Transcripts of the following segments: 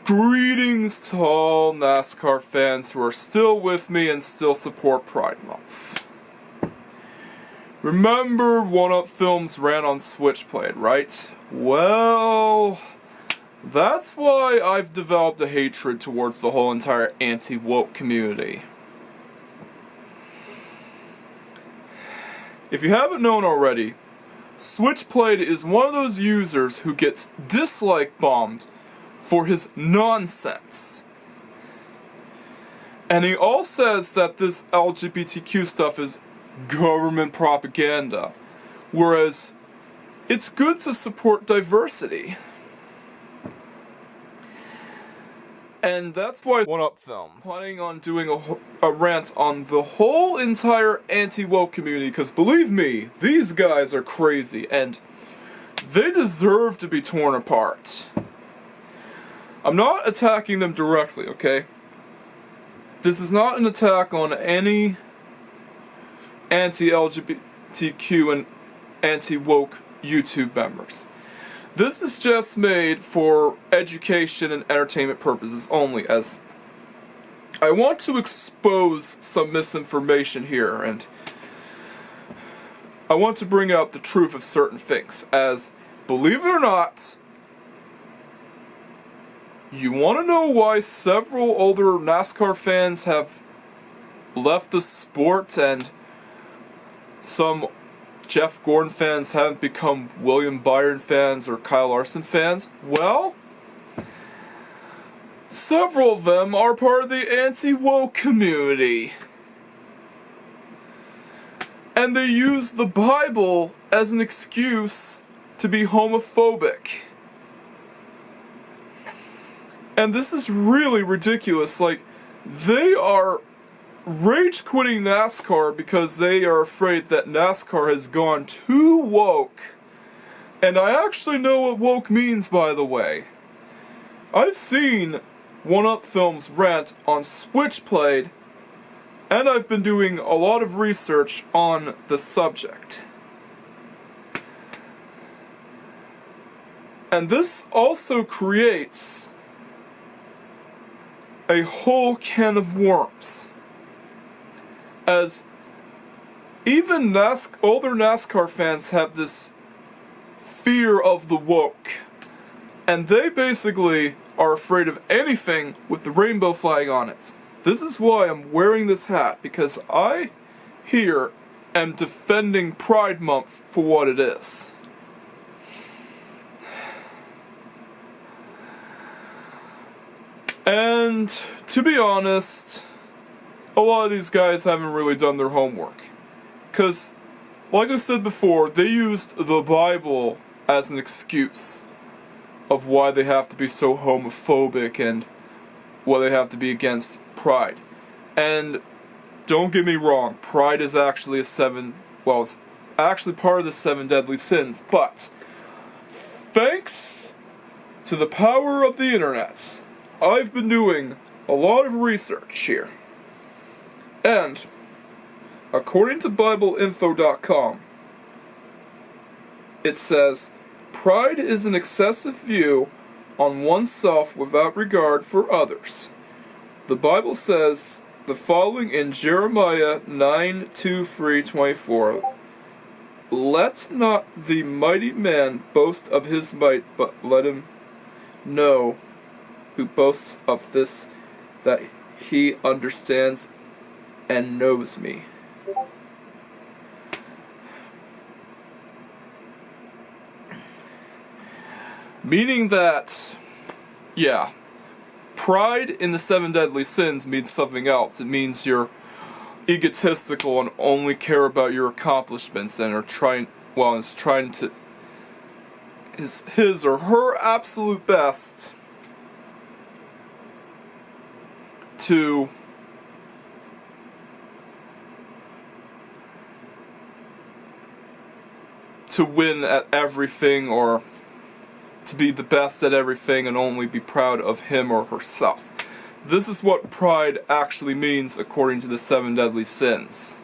Greetings to all NASCAR fans who are still with me and still support Pride Month. Remember One-Up-Filmz Rant on SwitchPlayed, right? Well, that's why I've developed a hatred towards the whole entire anti-woke community. If you haven't known already, SwitchPlayed is one of those users who gets dislike bombed for his nonsense. And he all says that this LGBTQ stuff is government propaganda, whereas it's good to support diversity. And that's why One-Up-Filmz planning on doing a rant on the whole entire anti-woke community, because believe me, these guys are crazy and they deserve to be torn apart. I'm not attacking them directly, okay? This is not an attack on any anti-LGBTQ and anti-woke YouTube members. This is just made for education and entertainment purposes only, as I want to expose some misinformation here, and I want to bring out the truth of certain things, as, believe it or not, you want to know why several older NASCAR fans have left the sport and some Jeff Gordon fans haven't become William Byron fans or Kyle Larson fans? Well, several of them are part of the anti-woke community. And they use the Bible as an excuse to be homophobic. And this is really ridiculous. Like, they are rage quitting NASCAR because they are afraid that NASCAR has gone too woke. And I actually know what woke means, by the way. I've seen One-Up-Filmz Rant on SwitchPlayed, and I've been doing a lot of research on the subject. And this also creates a whole can of worms, as even older NASCAR fans have this fear of the woke, and they basically are afraid of anything with the rainbow flag on it. This is why I'm wearing this hat, because I here am defending Pride Month for what it is. And, to be honest, a lot of these guys haven't really done their homework. Because, like I said before, they used the Bible as an excuse of why they have to be so homophobic and why they have to be against pride. And, don't get me wrong, pride is actually it's actually part of the 7 deadly sins, but thanks to the power of the internet, I've been doing a lot of research here, and according to BibleInfo.com, it says, pride is an excessive view on oneself without regard for others. The Bible says the following in Jeremiah 9:23-24, let not the mighty man boast of his might, but let him know who boasts of this, that he understands and knows me. Meaning that, yeah, pride in the 7 deadly sins means something else. It means you're egotistical and only care about your accomplishments and are trying to his or her absolute best to win at everything, or to be the best at everything and only be proud of him or herself. This is what pride actually means according to the 7 deadly sins.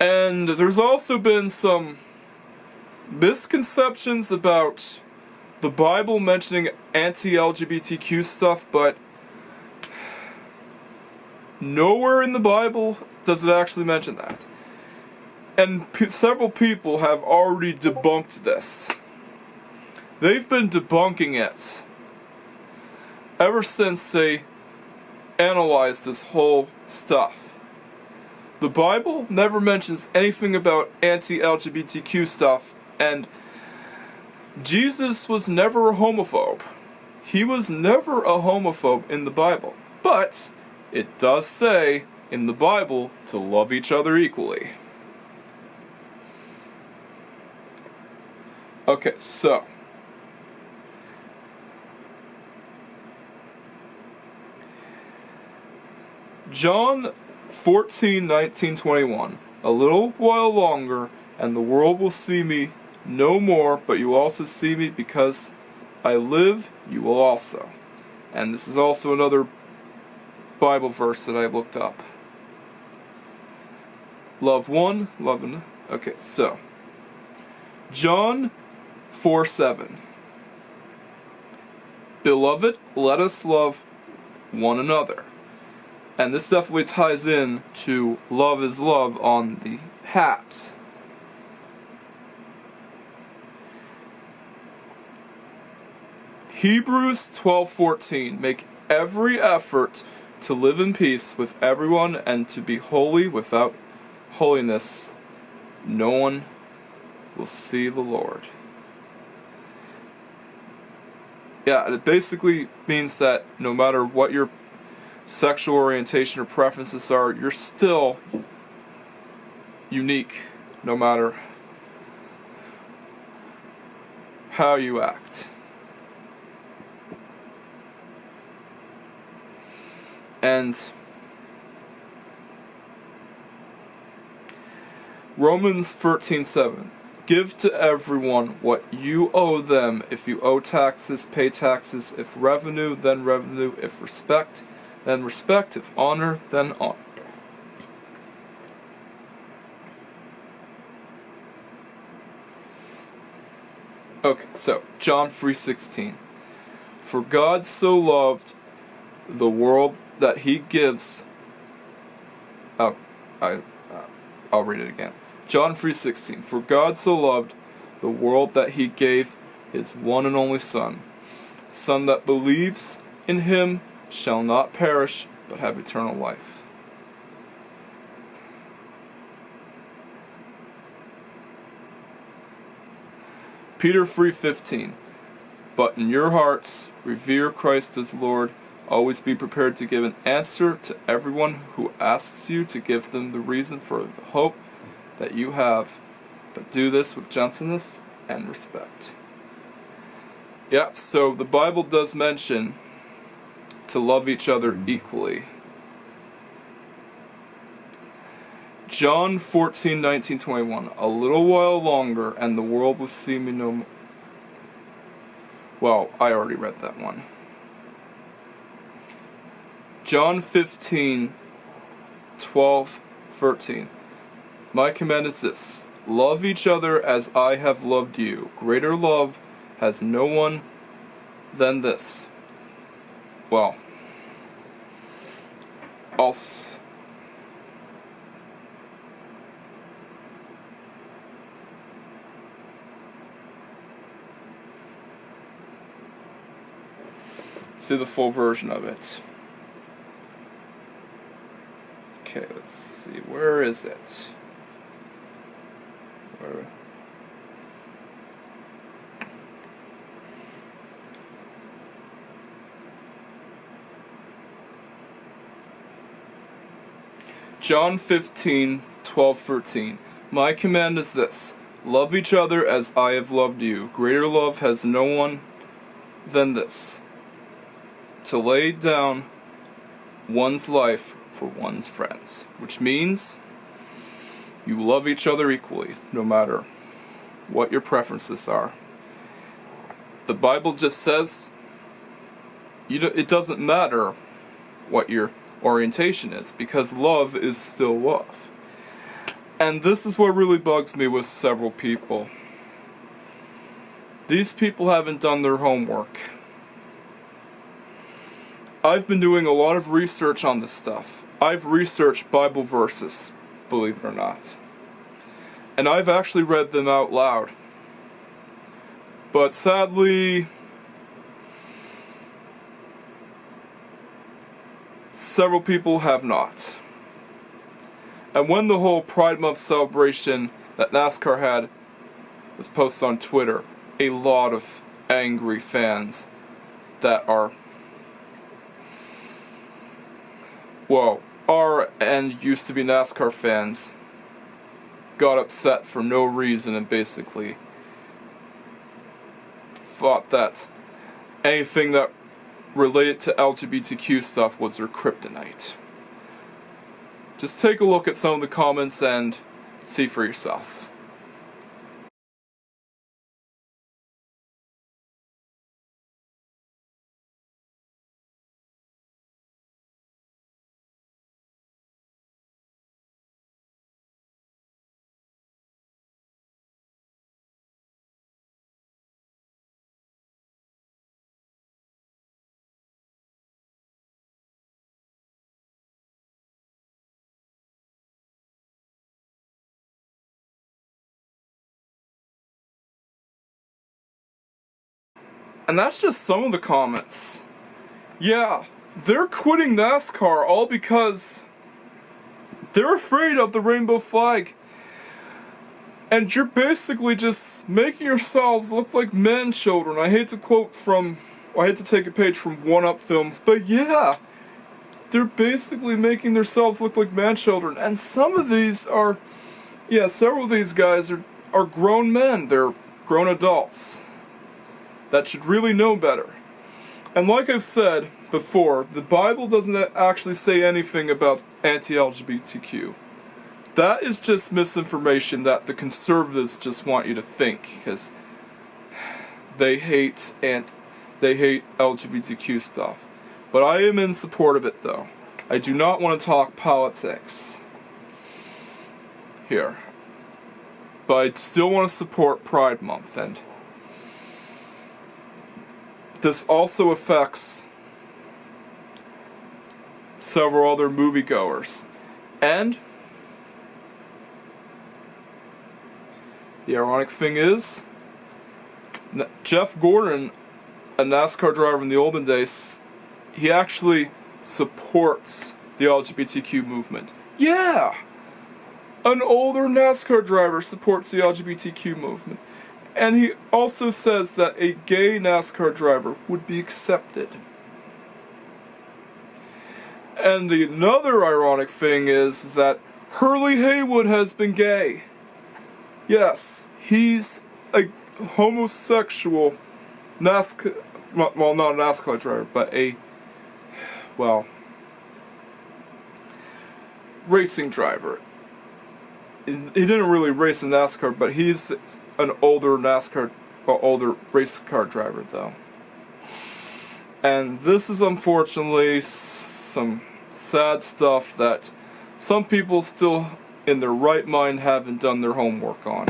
And there's also been some misconceptions about the Bible mentioning anti-LGBTQ stuff, but nowhere in the Bible does it actually mention that. And several people have already debunked this. They've been debunking it ever since they analyzed this whole stuff. The Bible never mentions anything about anti-LGBTQ stuff, and Jesus was never a homophobe. He was never a homophobe in the Bible. But it does say in the Bible to love each other equally. Okay, so John 14:19-21. A little while longer, and the world will see me no more, but you will also see me, because I live, you will also. And this is also another Bible verse that I looked up. Love one, love another. Okay, so John 4:7. Beloved, let us love one another. And this definitely ties in to love is love on the hats. Hebrews 12:14. Make every effort to live in peace with everyone and to be holy. Without holiness, no one will see the Lord. Yeah, it basically means that no matter what your sexual orientation or preferences are, you're still unique, no matter how you act. And Romans 13:7. Give to everyone what you owe them. If you owe taxes, pay taxes. If revenue, then revenue. If respect, then respect. If honor, then honor. Okay, so John 3:16. For God so loved the world that he gives. I'll read it again. John 3:16. For God so loved the world that he gave his one and only Son. Son that believes in him shall not perish, but have eternal life. Peter 3:15. But in your hearts revere Christ as Lord. Always be prepared to give an answer to everyone who asks you, to give them the reason for the hope that you have, but do this with gentleness and respect. Yeah, so the Bible does mention to love each other equally. John 14:19-21. A little while longer, and the world will see me no more. Well, I already read that one. John 15:12-13. My command is this: love each other as I have loved you. Greater love has no one than this. Well, I'll see the full version of it. Okay, let's see. Where is it? Where? John 15:12-13. My command is this: love each other as I have loved you. Greater love has no one than this: to lay down one's life for one's friends. Which means you love each other equally, no matter what your preferences are. The Bible just says it doesn't matter what your orientation is, because love is still love. And this is what really bugs me with several people. These people haven't done their homework. I've been doing a lot of research on this stuff. I've researched Bible verses, believe it or not. And I've actually read them out loud. But sadly, several people have not. And when the whole Pride Month celebration that NASCAR had was posted on Twitter, a lot of angry fans that are and used to be NASCAR fans got upset for no reason and basically thought that anything that related to LGBTQ stuff was their kryptonite. Just take a look at some of the comments and see for yourself. And that's just some of the comments. Yeah, they're quitting NASCAR all because they're afraid of the rainbow flag. And you're basically just making yourselves look like manchildren. I hate to take a page from One-Up-Filmz, but yeah, they're basically making themselves look like manchildren. And some of these are, several of these guys are grown men. They're grown adults that should really know better. And like I've said before, the Bible doesn't actually say anything about anti-LGBTQ. That is just misinformation that the conservatives just want you to think, because they hate LGBTQ stuff. But I am in support of it, though. I do not want to talk politics here. But I still want to support Pride Month, and this also affects several other moviegoers. And the ironic thing is, Jeff Gordon, a NASCAR driver in the olden days, he actually supports the LGBTQ movement. Yeah! An older NASCAR driver supports the LGBTQ movement. And he also says that a gay NASCAR driver would be accepted. And another ironic thing is that Hurley Haywood has been gay. Yes, he's a homosexual NASCAR, well, not a NASCAR driver, but racing driver. He didn't really race in NASCAR, but he's an older race car driver, though. And this is unfortunately some sad stuff that some people still in their right mind haven't done their homework on.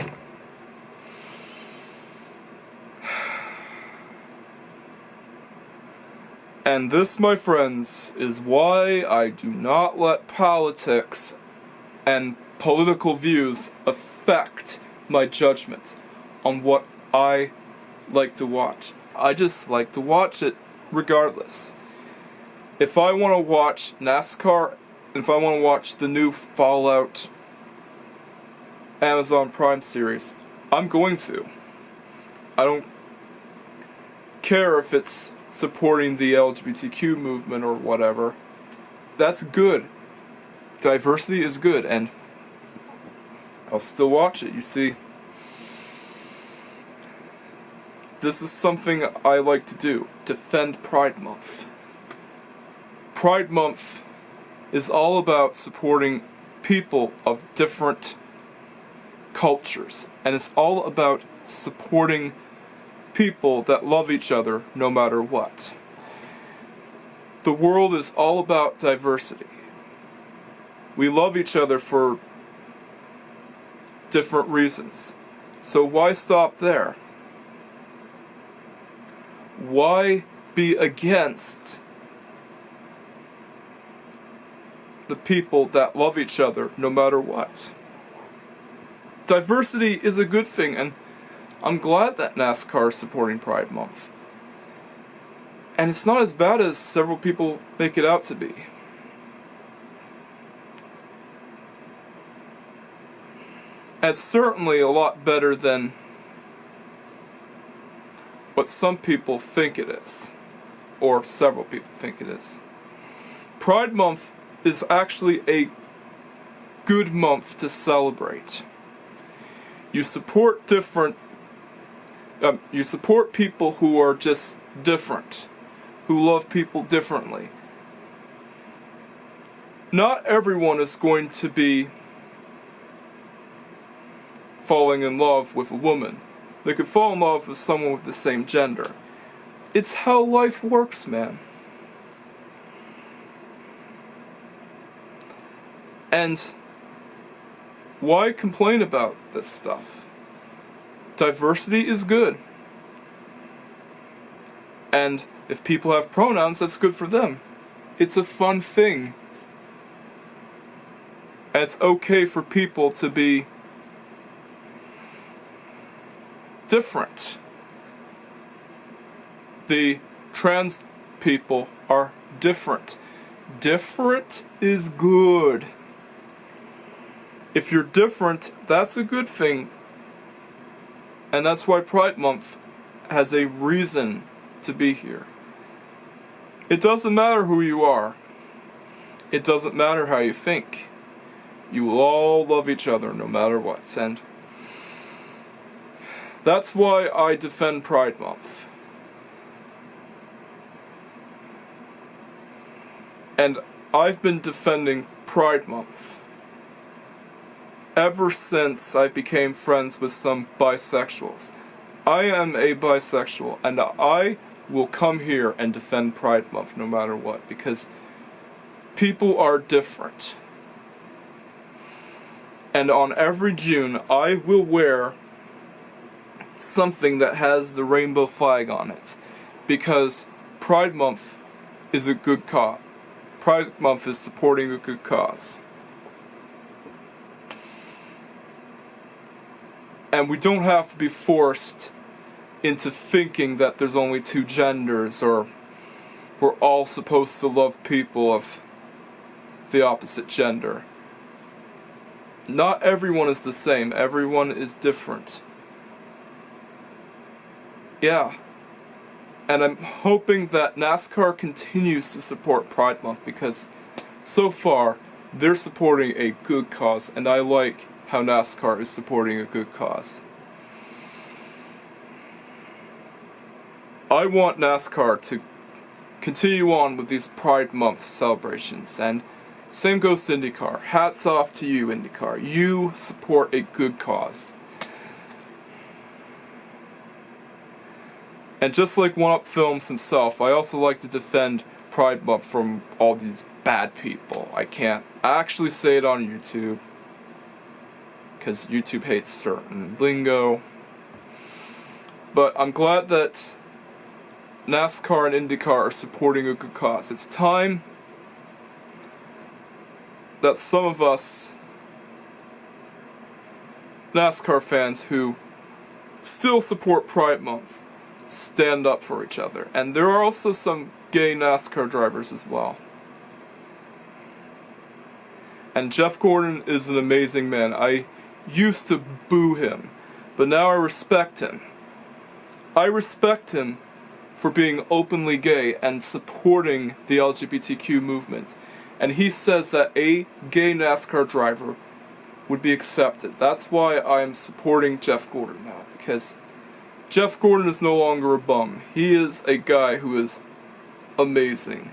And this, my friends, is why I do not let politics and political views affect my judgment on what I like to watch. I just like to watch it regardless. If I want to watch NASCAR, if I want to watch the new Fallout Amazon Prime series, I'm going to. I don't care if it's supporting the LGBTQ movement or whatever. That's good. Diversity is good, and I'll still watch it, you see. This is something I like to do, defend Pride Month. Pride Month is all about supporting people of different cultures, and it's all about supporting people that love each other no matter what. The world is all about diversity. We love each other for different reasons. So why stop there? Why be against the people that love each other no matter what? Diversity is a good thing, and I'm glad that NASCAR is supporting Pride Month. And it's not as bad as several people make it out to be. And it's certainly a lot better than what some people think it is. Or several people think it is. Pride Month is actually a good month to celebrate. You support you support people who are just different, who love people differently. Not everyone is going to be falling in love with a woman. They could fall in love with someone with the same gender. It's how life works, man. And why complain about this stuff? Diversity is good. And if people have pronouns, that's good for them. It's a fun thing. And it's okay for people to be different. The trans people are different. Different is good. If you're different, that's a good thing. And that's why Pride Month has a reason to be here. It doesn't matter who you are. It doesn't matter how you think. You will all love each other no matter what. And that's why I defend Pride Month. And I've been defending Pride Month ever since I became friends with some bisexuals. I am a bisexual, and I will come here and defend Pride Month no matter what, because people are different. And on every June, I will wear something that has the rainbow flag on it, because Pride Month is a good cause. Pride Month is supporting a good cause. And we don't have to be forced into thinking that there's only two genders, or we're all supposed to love people of the opposite gender. Not everyone is the same. Everyone is different. Yeah. And I'm hoping that NASCAR continues to support Pride Month, because so far they're supporting a good cause, and I like how NASCAR is supporting a good cause. I want NASCAR to continue on with these Pride Month celebrations, and same goes to IndyCar. Hats off to you, IndyCar. You support a good cause. And just like One-Up-Filmz himself, I also like to defend Pride Month from all these bad people. I can't actually say it on YouTube, because YouTube hates certain lingo. But I'm glad that NASCAR and IndyCar are supporting a good cause. It's time that some of us NASCAR fans who still support Pride Month stand up for each other. And there are also some gay NASCAR drivers as well. And Jeff Gordon is an amazing man. I used to boo him, but now I respect him. I respect him for being openly gay and supporting the LGBTQ movement. And he says that a gay NASCAR driver would be accepted. That's why I am supporting Jeff Gordon now, because Jeff Gordon is no longer a bum. He is a guy who is amazing.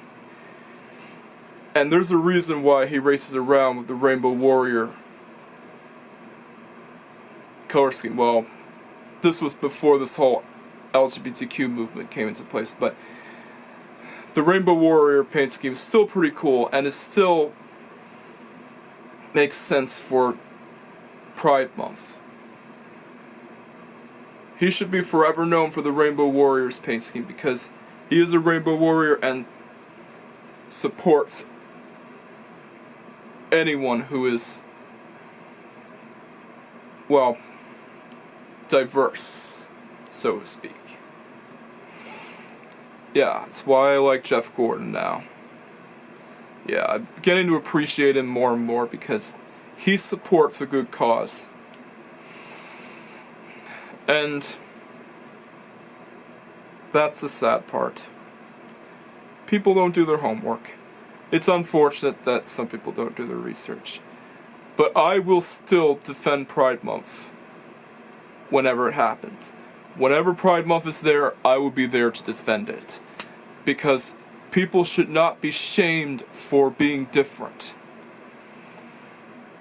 And there's a reason why he races around with the Rainbow Warrior color scheme. Well, this was before this whole LGBTQ movement came into place, but the Rainbow Warrior paint scheme is still pretty cool, and it still makes sense for Pride Month. He should be forever known for the Rainbow Warriors paint scheme because he is a Rainbow Warrior and supports anyone who is, well, diverse, so to speak. Yeah, that's why I like Jeff Gordon now. Yeah, I'm beginning to appreciate him more and more because he supports a good cause. And that's the sad part. People don't do their homework. It's unfortunate that some people don't do their research. But I will still defend Pride Month whenever it happens. Whenever Pride Month is there, I will be there to defend it. Because people should not be shamed for being different.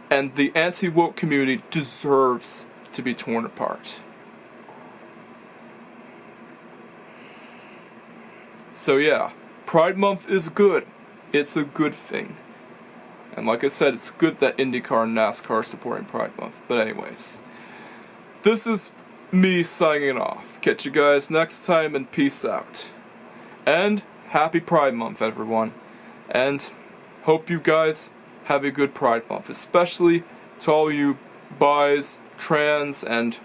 And the anti-woke community deserves to be torn apart. So yeah, Pride Month is good. It's a good thing. And like I said, it's good that IndyCar and NASCAR are supporting Pride Month. But anyways, this is me signing off. Catch you guys next time and peace out. And happy Pride Month, everyone. And hope you guys have a good Pride Month. Especially to all you bis, trans, and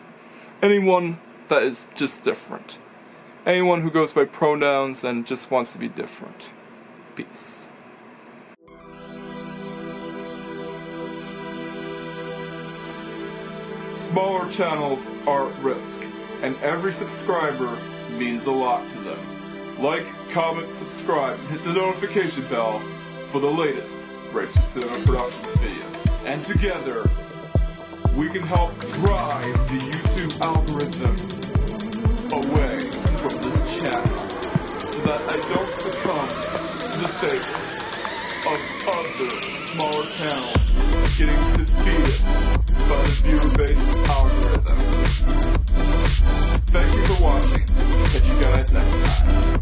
anyone that is just different. Anyone who goes by pronouns and just wants to be different. Peace. Smaller channels are at risk, and every subscriber means a lot to them. Like, comment, subscribe, and hit the notification bell for the latest Racer Cinema Productions videos. And together, we can help drive the YouTube algorithm away from this channel, so that I don't succumb to the fate of other smaller channels getting defeated by the viewer-based algorithm. Thank you for watching. Catch you guys next time.